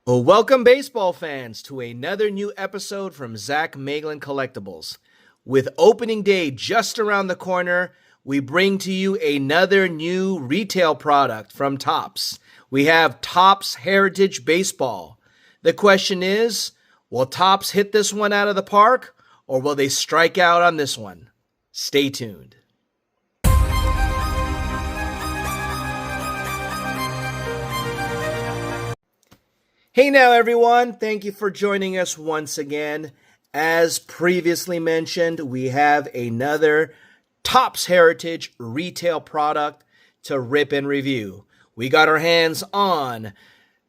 Well, welcome, baseball fans, to another new episode from Zach Maglin Collectibles. With opening day just around the corner, we bring to you another new retail product from TOPPS. We have TOPPS Heritage Baseball. The question is, will TOPPS hit this one out of the park, or will they strike out on this one? Stay tuned. Hey now, everyone. Thank you for joining us once again. As previously mentioned, we have another TOPPS Heritage retail product to rip and review. We got our hands on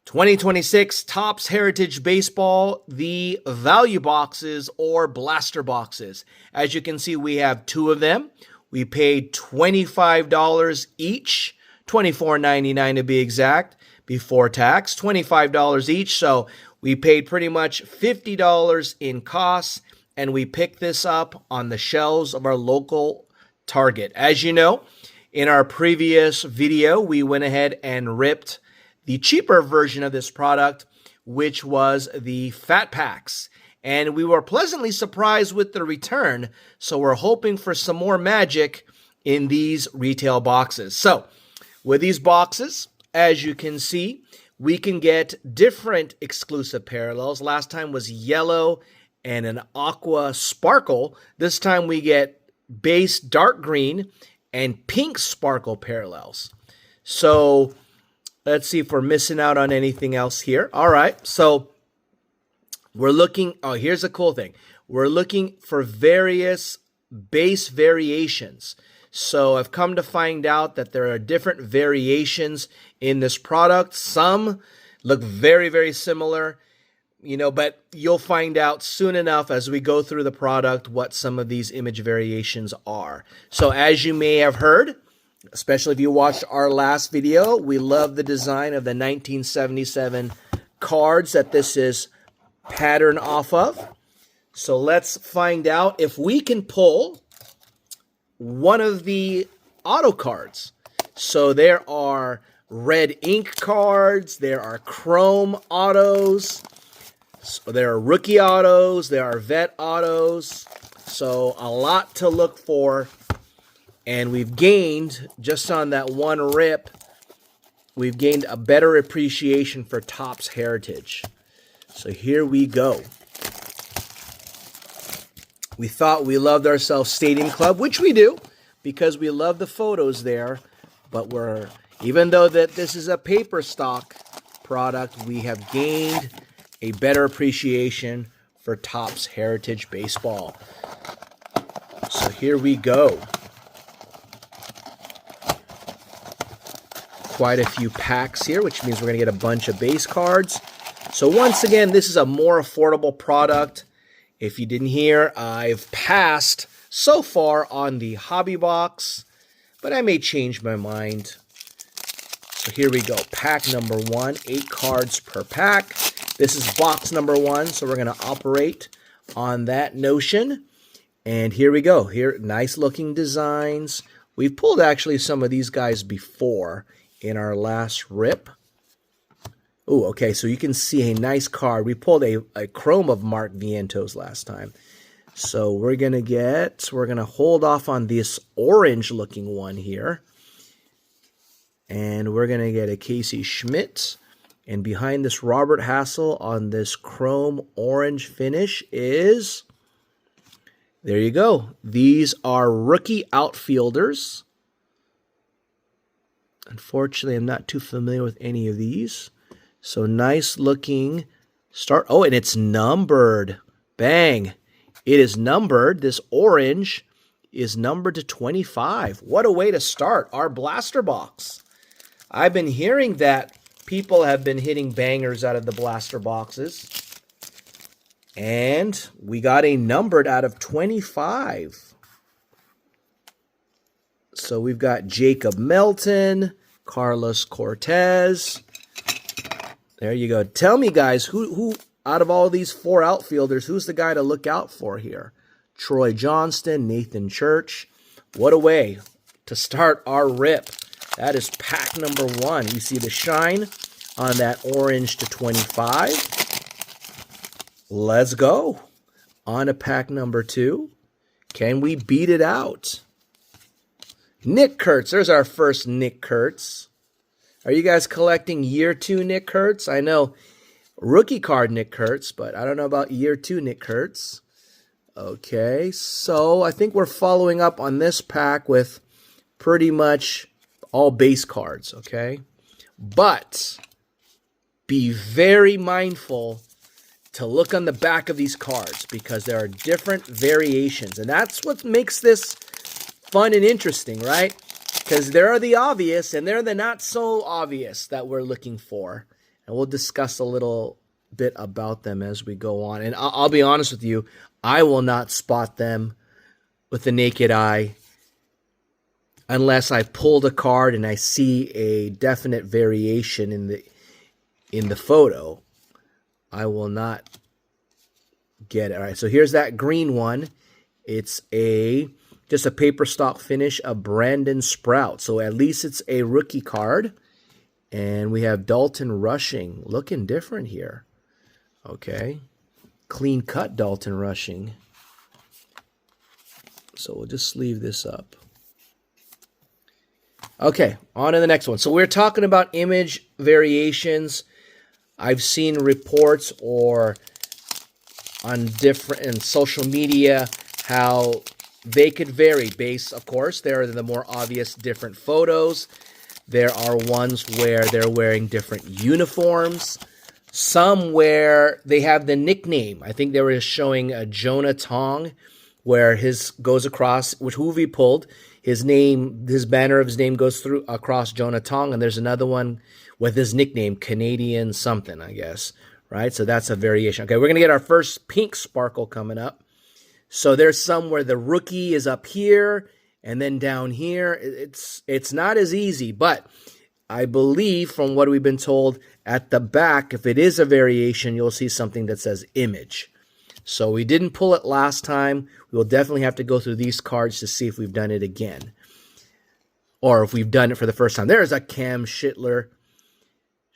2026 TOPPS Heritage Baseball, the value boxes or blaster boxes. As you can see, we have two of them. We paid $25 each, $24.99 to be exact. Before tax, $25 each. So we paid pretty much $50 in costs, and we picked this up on the shelves of our local Target. As you know, in our previous video, we went ahead and ripped the cheaper version of this product, which was the Fat Packs. And we were pleasantly surprised with the return. So we're hoping for some more magic in these retail boxes. So with these boxes, as you can see, we can get different exclusive parallels. Last time was yellow and an aqua sparkle. This time we get base dark green and pink sparkle parallels. So let's see if we're missing out on anything else here. All right, so we're looking, here's a cool thing. We're looking for various base variations. So I've come to find out that there are different variations in this product. Some look very, very similar, but you'll find out soon enough as we go through the product what some of these image variations are. So as you may have heard, especially if you watched our last video, we love the design of the 1977 cards that this is patterned off of. So let's find out if we can pull one of the auto cards. So there are red ink cards, there are chrome autos, so there are rookie autos, there are vet autos. So a lot to look for. And we've gained, just on that one rip, we've gained a better appreciation for TOPPS Heritage. So here we go. We thought we loved ourselves Stadium Club, which we do, because we love the photos there. But even though that this is a paper stock product, we have gained a better appreciation for TOPPS Heritage Baseball. So here we go. Quite a few packs here, which means we're going to get a bunch of base cards. So once again, this is a more affordable product. If you didn't hear, I've passed so far on the hobby box, but I may change my mind. So here we go. Pack number 1, 8 cards per pack. This is box number 1, so we're going to operate on that notion. And here we go. Here, nice looking designs. We've pulled actually some of these guys before in our last rip. Oh, okay, so you can see a nice card. We pulled a chrome of Mark Vientos last time. So we're going to hold off on this orange looking one here. And we're going to get a Casey Schmidt. And behind this Robert Hassel on this chrome orange finish is, there you go. These are rookie outfielders. Unfortunately, I'm not too familiar with any of these. So nice looking start. Oh, and it's numbered. Bang. It is numbered. This orange is numbered to 25. What a way to start our blaster box. I've been hearing that people have been hitting bangers out of the blaster boxes. And we got a numbered out of 25. So we've got Jacob Melton, Carlos Cortez. There you go. Tell me, guys, who out of all these 4 outfielders, who's the guy to look out for here? Troy Johnston, Nathan Church. What a way to start our rip. That is pack number 1. You see the shine on that orange to 25. Let's go. On to pack number 2. Can we beat it out? Nick Kurtz. There's our first Nick Kurtz. Are you guys collecting year 2 Nick Kurtz? I know rookie card Nick Kurtz, but I don't know about year 2 Nick Kurtz. Okay, so I think we're following up on this pack with pretty much all base cards, okay? But be very mindful to look on the back of these cards because there are different variations. And that's what makes this fun and interesting, right? Because there are the obvious and there are the not so obvious that we're looking for. And we'll discuss a little bit about them as we go on. And I'll be honest with you, I will not spot them with the naked eye unless I pull the card and I see a definite variation in the photo. I will not get it. All right, so here's that green one. It's just a paper stock finish of Brandon Sprout. So at least it's a rookie card. And we have Dalton Rushing looking different here. Okay. Clean cut Dalton Rushing. So we'll just sleeve this up. Okay, on to the next one. So we're talking about image variations. I've seen reports or on different social media how they could vary based, of course, there are the more obvious different photos. There are ones where they're wearing different uniforms. Some where they have the nickname. I think they were showing a Jonah Tong where his goes across, which Hoovy pulled. His name, his banner of his name goes through across Jonah Tong. And there's another one with his nickname, Canadian something, I guess. Right? So that's a variation. Okay, we're going to get our first pink sparkle coming up. So there's some where the rookie is up here and then down here. It's not as easy, but I believe from what we've been told at the back, if it is a variation, you'll see something that says image. So we didn't pull it last time. We'll definitely have to go through these cards to see if we've done it again. Or if we've done it for the first time. There's a Cam Schittler.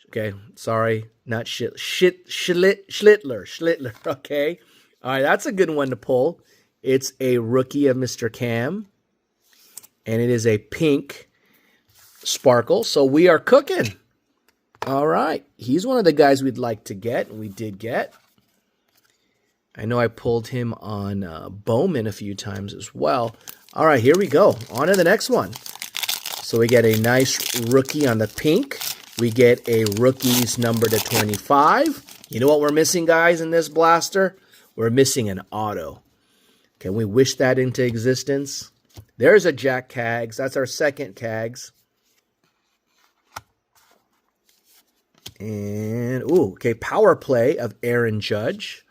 Okay, sorry, not Schlittler, okay. All right, that's a good one to pull. It's a rookie of Mr. Cam. And it is a pink sparkle. So we are cooking. All right. He's one of the guys we'd like to get. And we did get. I know I pulled him on Bowman a few times as well. All right, here we go. On to the next one. So we get a nice rookie on the pink. We get a rookie's number to 25. You know what we're missing, guys, in this blaster? We're missing an auto. Can we wish that into existence? There's a Jack Cags. That's our second Cags. And, ooh, okay, power play of Aaron Judge.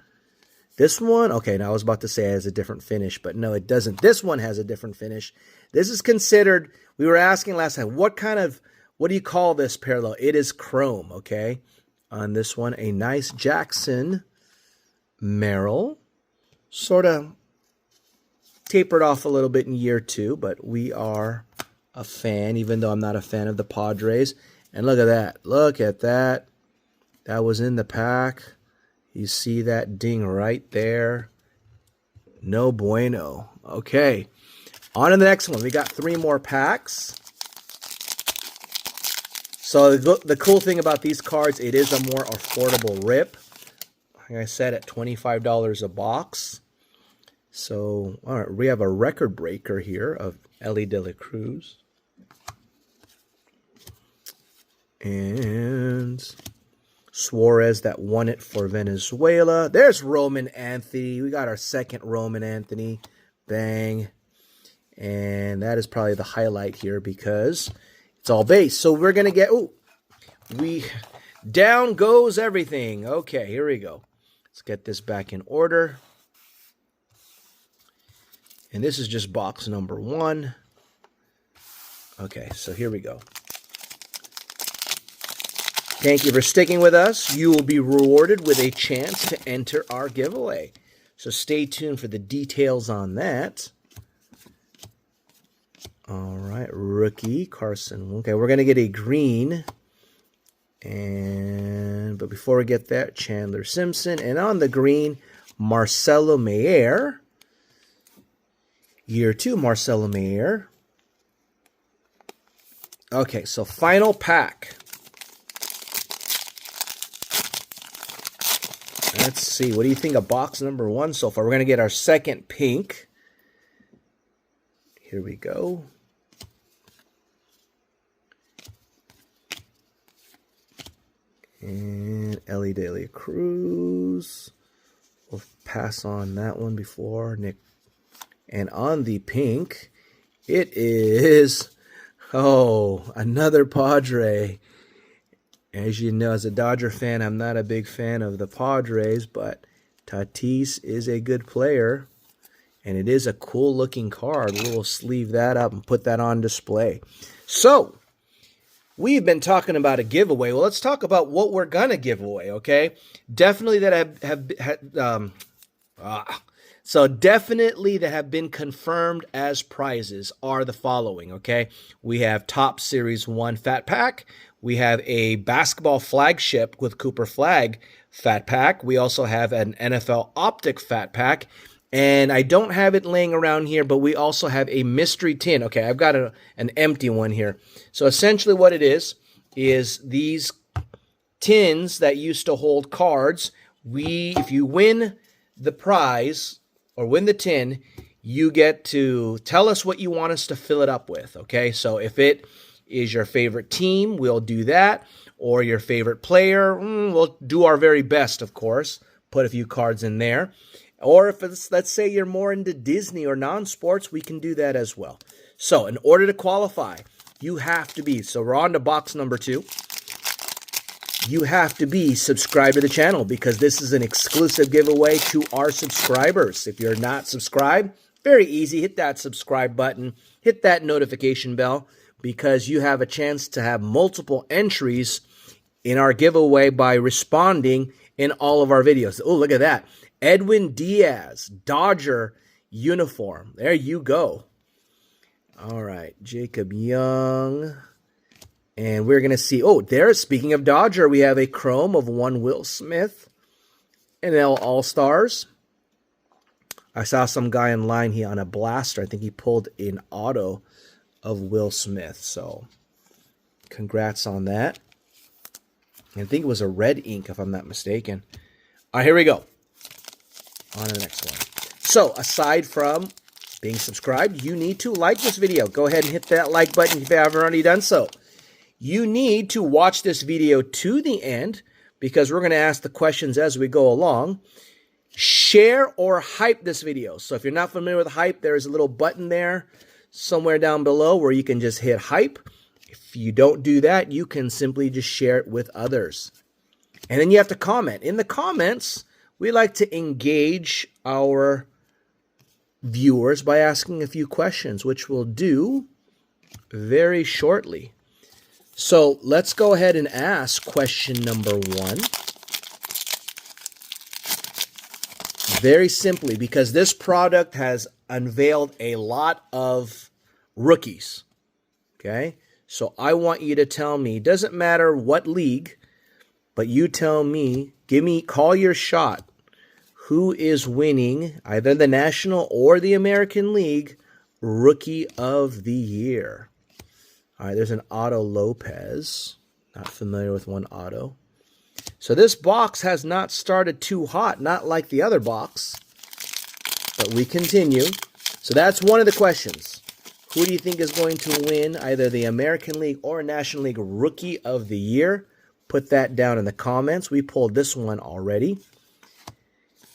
This one, okay, now I was about to say it has a different finish, but no, it doesn't. This one has a different finish. This is considered, we were asking last time, what do you call this parallel? It is chrome, okay? On this one, a nice Jackson Merrill. Sort of tapered off a little bit in year 2, but we are a fan, even though I'm not a fan of the Padres. And look at that. Look at that. That was in the pack. You see that ding right there. No bueno. Okay. On to the next one. We got 3 more packs. So the cool thing about these cards, it is a more affordable rip. Like I said, at $25 a box. So, all right, we have a record breaker here of Ellie De La Cruz. And Suarez that won it for Venezuela. There's Roman Anthony. We got our second Roman Anthony. Bang. And that is probably the highlight here because it's all base. So we're going to get, down goes everything. Okay, here we go. Let's get this back in order. And this is just box number 1. Okay, so here we go. Thank you for sticking with us. You will be rewarded with a chance to enter our giveaway. So stay tuned for the details on that. All right, rookie Carson. Okay, we're going to get a green But before we get that, Chandler Simpson. And on the green, Marcelo Mayer. Year 2, Marcelo Mayer. Okay, so final pack. Let's see. What do you think of box number 1 so far? We're going to get our second pink. Here we go. And Ellie De La Cruz. We'll pass on that one before Nick. And on the pink, it is, another Padre. As you know, as a Dodger fan, I'm not a big fan of the Padres, but Tatis is a good player. And it is a cool looking card. We'll sleeve that up and put that on display. So, we've been talking about a giveaway. Well, let's talk about what we're going to give away, okay? Definitely that definitely that have been confirmed as prizes are the following, okay? We have TOPPS Series 1 Fat Pack. We have a basketball flagship with Cooper Flag Fat Pack. We also have an NFL Optic Fat Pack. And I don't have it laying around here, but we also have a mystery tin. Okay, I've got an empty one here. So essentially what it is these tins that used to hold cards, if you win the prize or win the tin, you get to tell us what you want us to fill it up with, okay? So if it is your favorite team, we'll do that. Or your favorite player, we'll do our very best, of course. Put a few cards in there. Or if it's, let's say you're more into Disney or non-sports, we can do that as well. So in order to qualify, you have to be, so we're on to box number 2. You have to be subscribed to the channel because this is an exclusive giveaway to our subscribers. If you're not subscribed, very easy. Hit that subscribe button. Hit that notification bell because you have a chance to have multiple entries in our giveaway by responding in all of our videos. Oh, look at that. Edwin Diaz, Dodger uniform. There you go. All right, Jacob Young. And we're going to see, speaking of Dodger, we have a chrome of 1 Will Smith. NL All-Stars. I saw some guy in line here on a blaster. I think he pulled an auto of Will Smith. So, congrats on that. I think it was a red ink, if I'm not mistaken. All right, here we go. On to the next one. So, aside from being subscribed, you need to like this video. Go ahead and hit that like button if you haven't already done so. You need to watch this video to the end because we're going to ask the questions as we go along. Share or hype this video. So if you're not familiar with hype, there's a little button there somewhere down below where you can just hit hype. If you don't do that, you can simply just share it with others. And then you have to comment. In the comments, we like to engage our viewers by asking a few questions, which we'll do very shortly. So let's go ahead and ask question number 1. Very simply, because this product has unveiled a lot of rookies. Okay? So I want you to tell me, doesn't matter what league, but you tell me, call your shot. Who is winning either the National or the American League Rookie of the Year? All right, there's an Otto Lopez. Not familiar with one Otto. So this box has not started too hot, not like the other box. But we continue. So that's one of the questions. Who do you think is going to win either the American League or National League Rookie of the Year? Put that down in the comments. We pulled this one already.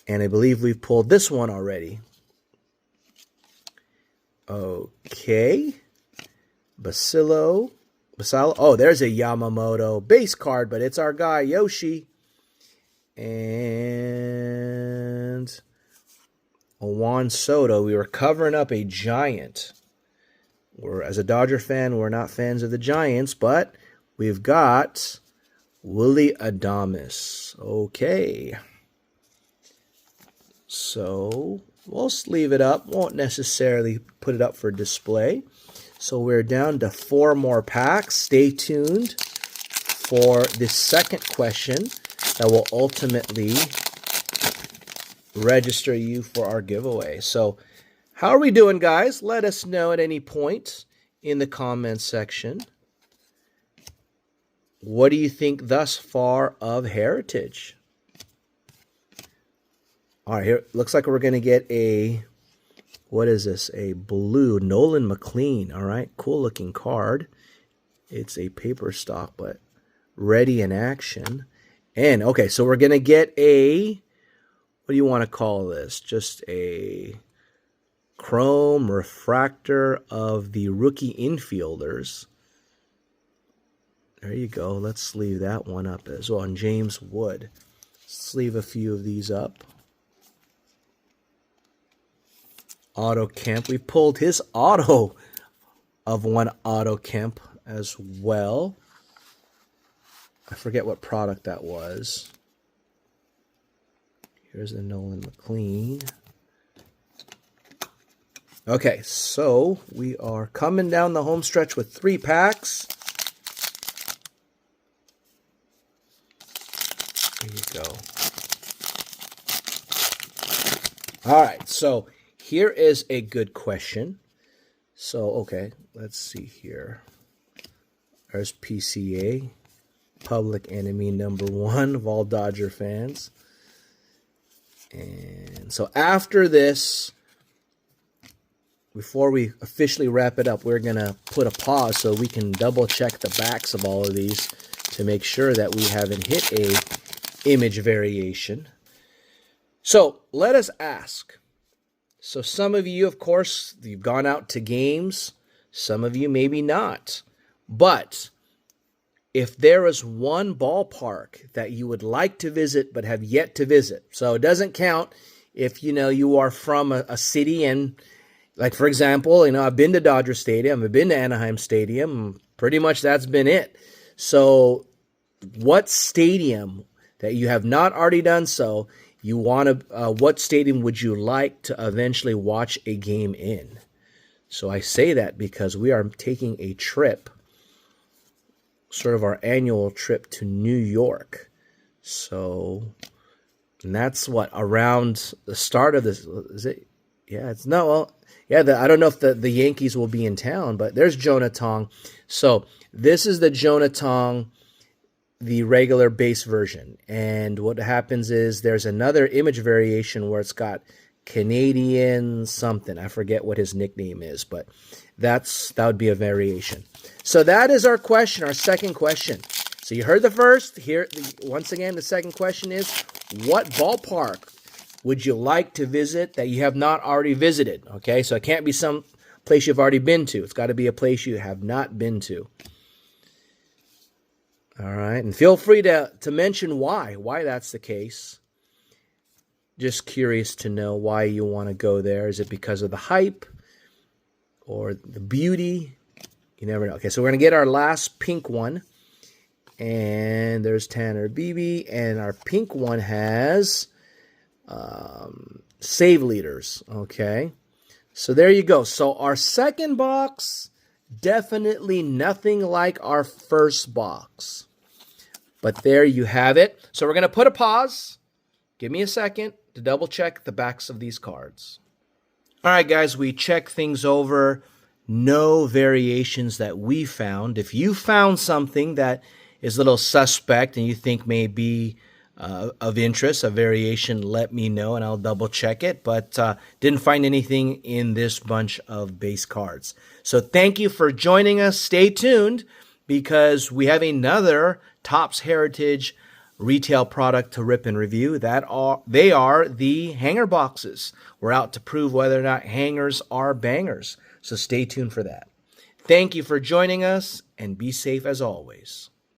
And I believe we've pulled this one already. Okay. Basillo. Oh, there's a Yamamoto base card, but it's our guy, Yoshi. And a Juan Soto. We were covering up a Giant. As a Dodger fan, we're not fans of the Giants, but we've got Willy Adames. Okay. So we'll sleeve it up. Won't necessarily put it up for display. So we're down to 4 more packs. Stay tuned for the second question that will ultimately register you for our giveaway. So how are we doing, guys? Let us know at any point in the comments section. What do you think thus far of Heritage? All right, here looks like we're going to get a, what is this? A blue Nolan McLean. All right, cool looking card. It's a paper stock, but ready in action. And okay, so we're going to get a, what do you want to call this? Just a chrome refractor of the rookie infielders. There you go. Let's sleeve that one up as well. And James Wood. Sleeve a few of these up. Otto Kemp. We pulled his auto of one Otto Kemp as well. I forget what product that was. Here's the Nolan McLean. Okay, so we are coming down the home stretch with 3 packs. There you go. All right, so here is a good question. So, okay, let's see here. There's PCA, public enemy number 1 of all Dodger fans. And so after this, before we officially wrap it up, we're going to put a pause so we can double check the backs of all of these to make sure that we haven't hit a image variation. So let us ask. So some of you, of course, you've gone out to games. Some of you maybe not. But if there is one ballpark that you would like to visit but have yet to visit, so it doesn't count if, you are from a city and, like, for example, I've been to Dodger Stadium, I've been to Anaheim Stadium, pretty much that's been it. So what stadium that you have not already done so, you want to, what stadium would you like to eventually watch a game in? So I say that because we are taking a trip, sort of our annual trip to New York. So, and that's what, around the start of this, is it? Yeah, it's no, well, yeah, I don't know if the Yankees will be in town, but there's Jonah Tong. So this is the Jonah Tong, the regular base version. And what happens is there's another image variation where it's got Canadian something. I forget what his nickname is, but that would be a variation. So that is our question, our second question. So you heard the first. Here, once again, the second question is, what ballpark would you like to visit that you have not already visited? Okay, so it can't be some place you've already been to. It's got to be a place you have not been to. All right, and feel free to mention why that's the case. Just curious to know why you want to go there. Is it because of the hype or the beauty? You never know. Okay, so we're going to get our last pink one. And there's Tanner Beebe. And our pink one has save leaders. Okay, so there you go. So our second box, definitely nothing like our first box. But there you have it. So we're going to put a pause. Give me a second to double check the backs of these cards. All right, guys, we checked things over. No variations that we found. If you found something that is a little suspect and you think may be of interest, a variation, let me know and I'll double check it. But didn't find anything in this bunch of base cards. So thank you for joining us. Stay tuned because we have another TOPPS Heritage retail product to rip and review. They are the hanger boxes. We're out to prove whether or not hangers are bangers. So stay tuned for that. Thank you for joining us and be safe as always.